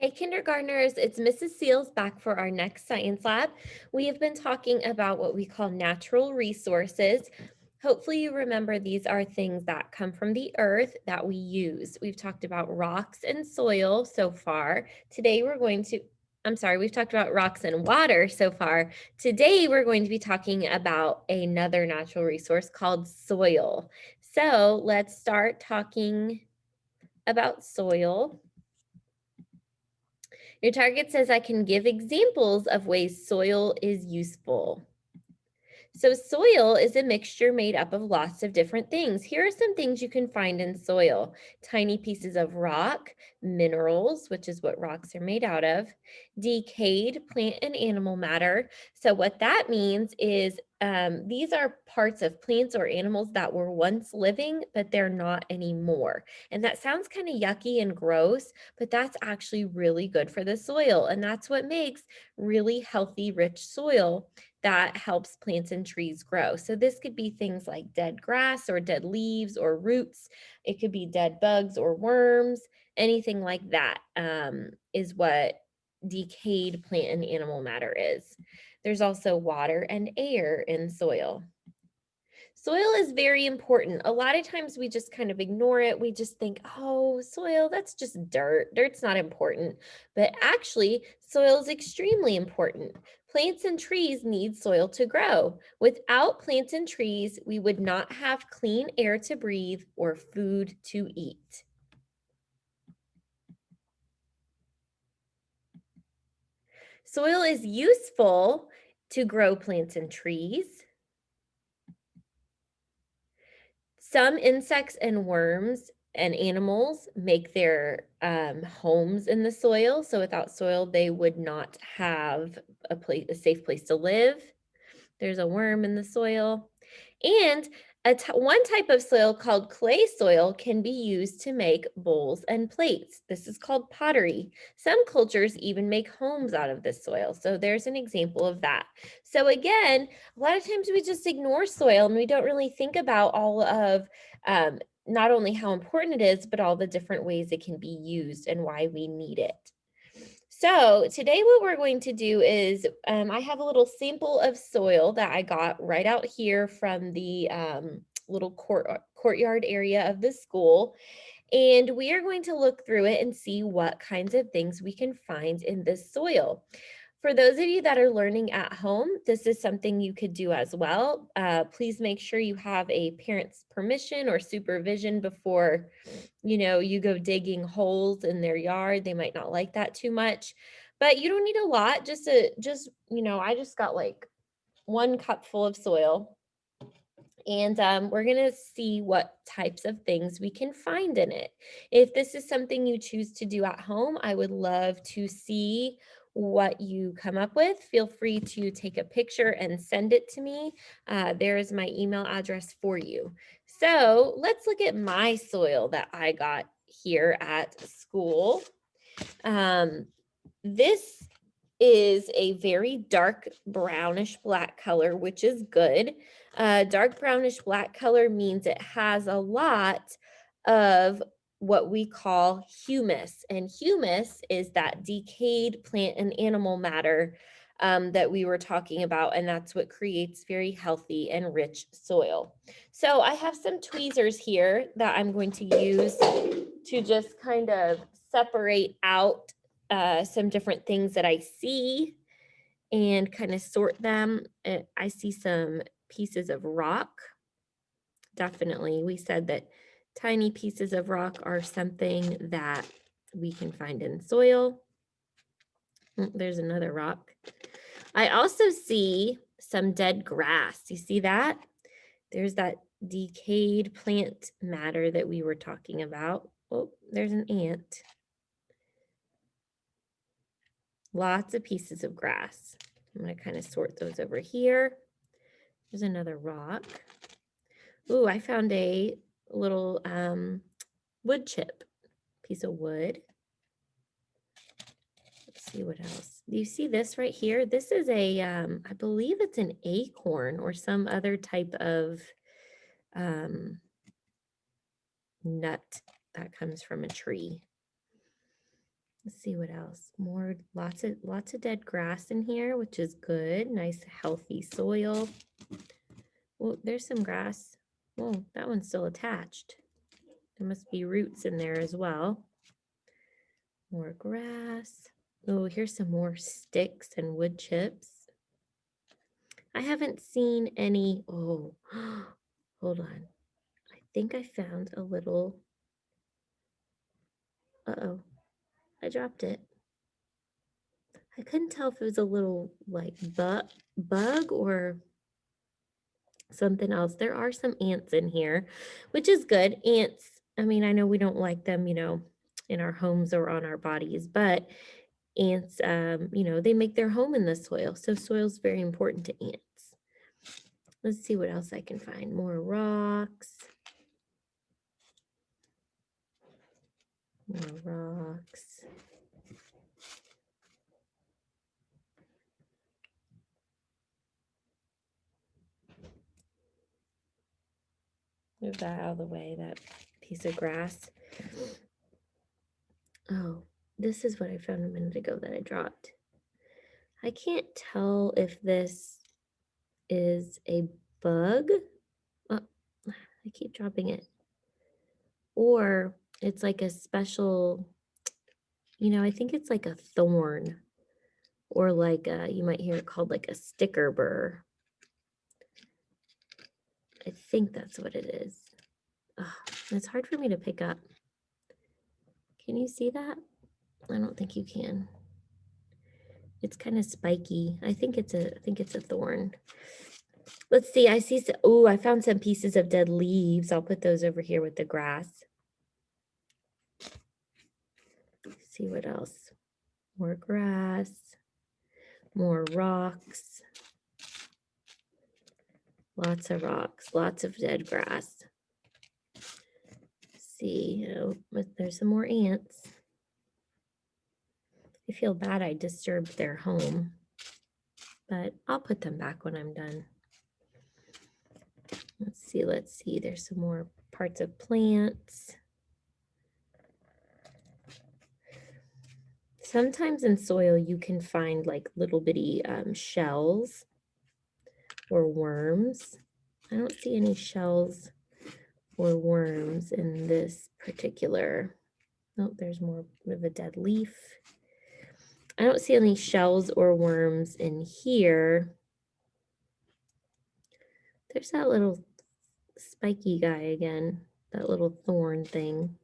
Hey, kindergartners, it's Mrs. Seals back for our next science lab. We have been talking about what we call natural resources. Hopefully, you remember these are things that come from the earth that we use. We've talked about rocks and soil so far. Today, we've talked about rocks and water so far. Today, we're going to be talking about another natural resource called soil. So, let's start talking about soil. Your target says I can give examples of ways soil is useful. So, soil is a mixture made up of lots of different things. Here are some things you can find in soil: tiny pieces of rock, minerals, which is what rocks are made out of, decayed plant and animal matter. So, what that means is these are parts of plants or animals that were once living, but they're not anymore. And that sounds kind of yucky and gross, but that's actually really good for the soil. And that's what makes really healthy, rich soil that helps plants and trees grow. So this could be things like dead grass or dead leaves or roots. It could be dead bugs or worms. Anything like that is what decayed plant and animal matter is. There's also water and air in soil. Soil is very important. A lot of times we just kind of ignore it. We just think, oh, soil, that's just dirt. Dirt's not important. But actually, soil is extremely important. Plants and trees need soil to grow. Without plants and trees, we would not have clean air to breathe or food to eat. Soil is useful to grow plants and trees. Some insects and worms and animals make their homes in the soil. So without soil, they would not have a safe place to live. There's a worm in the soil. And one type of soil called clay soil can be used to make bowls and plates. This is called pottery. Some cultures even make homes out of this soil. So there's an example of that. So again, a lot of times we just ignore soil and we don't really think about all of not only how important it is, but all the different ways it can be used and why we need it. So today what we're going to do is I have a little sample of soil that I got right out here from the little courtyard area of the school. And we are going to look through it and see what kinds of things we can find in this soil. For those of you that are learning at home, this is something you could do as well. Please make sure you have a parent's permission or supervision before, you go digging holes in their yard. They might not like that too much, but you don't need a lot. I just got like 1 cup full of soil, and we're going to see what types of things we can find in it. If this is something you choose to do at home, I would love to see what you come up with. Feel free to take a picture and send it to me. There is my email address for you. So let's look at my soil that I got here at school. Um, this is a very dark brownish black color, which is good. Dark brownish black color means it has a lot of what we call humus. And humus is that decayed plant and animal matter that we were talking about. And that's what creates very healthy and rich soil. So I have some tweezers here that I'm going to use to just kind of separate out some different things that I see and kind of sort them. I see some pieces of rock. Definitely. We said that tiny pieces of rock are something that we can find in soil. There's another rock. I also see some dead grass. You see that? There's that decayed plant matter that we were talking about. Oh, there's an ant. Lots of pieces of grass. I'm going to kind of sort those over here. There's another rock. Ooh, I found a little wood chip, piece of wood. Let's see what else. Do you see this right here? This is I believe it's an acorn or some other type of um, nut that comes from a tree. Let's see what else. More, lots of dead grass in here, which is good. Nice, healthy soil. Oh, there's some grass. Oh, that one's still attached. There must be roots in there as well. More grass. Oh, here's some more sticks and wood chips. I haven't seen any. Oh, hold on. I think I found a little. Uh-oh, I dropped it. I couldn't tell if it was a little like bug or something else. There are some ants in here, which is good. Ants, I mean, I know we don't like them, in our homes or on our bodies, but ants, they make their home in the soil. So soil is very important to ants. Let's see what else I can find. More rocks. More rocks. Move that out of the way, that piece of grass. Oh, this is what I found a minute ago that I dropped. I can't tell if this is a bug. Oh, I keep dropping it. Or it's like a special, I think it's like a thorn, or like you might hear it called like a sticker burr. I think that's what it is. Oh, it's hard for me to pick up. Can you see that? I don't think you can. It's kind of spiky. I think it's a thorn. Let's see. I see. Oh, I found some pieces of dead leaves. I'll put those over here with the grass. Let's see what else. More grass. More rocks. Lots of rocks. Lots of dead grass. Let's see. Oh, there's some more ants. I feel bad I disturbed their home, but I'll put them back when I'm done. Let's see. There's some more parts of plants. Sometimes in soil you can find like little bitty shells or worms. I don't see any shells or worms in this particular. Oh, there's more of a dead leaf. I don't see any shells or worms in here. There's that little spiky guy again, that little thorn thing.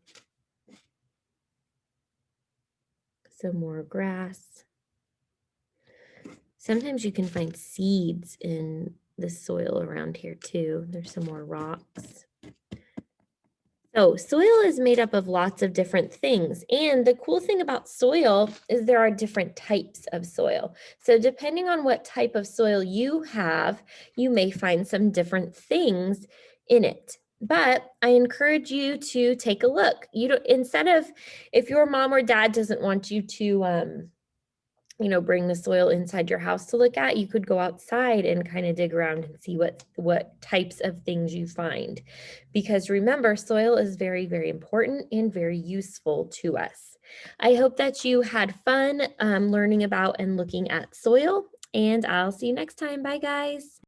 Some more grass. Sometimes you can find seeds in the soil around here too. There's some more rocks. So soil is made up of lots of different things. And the cool thing about soil is there are different types of soil. So depending on what type of soil you have, you may find some different things in it. But I encourage you to take a look. Instead of, if your mom or dad doesn't want you to bring the soil inside your house to look at, you could go outside and kind of dig around and see what types of things you find. Because remember, soil is very, very important and very useful to us. I hope that you had fun learning about and looking at soil, and I'll see you next time. Bye, guys.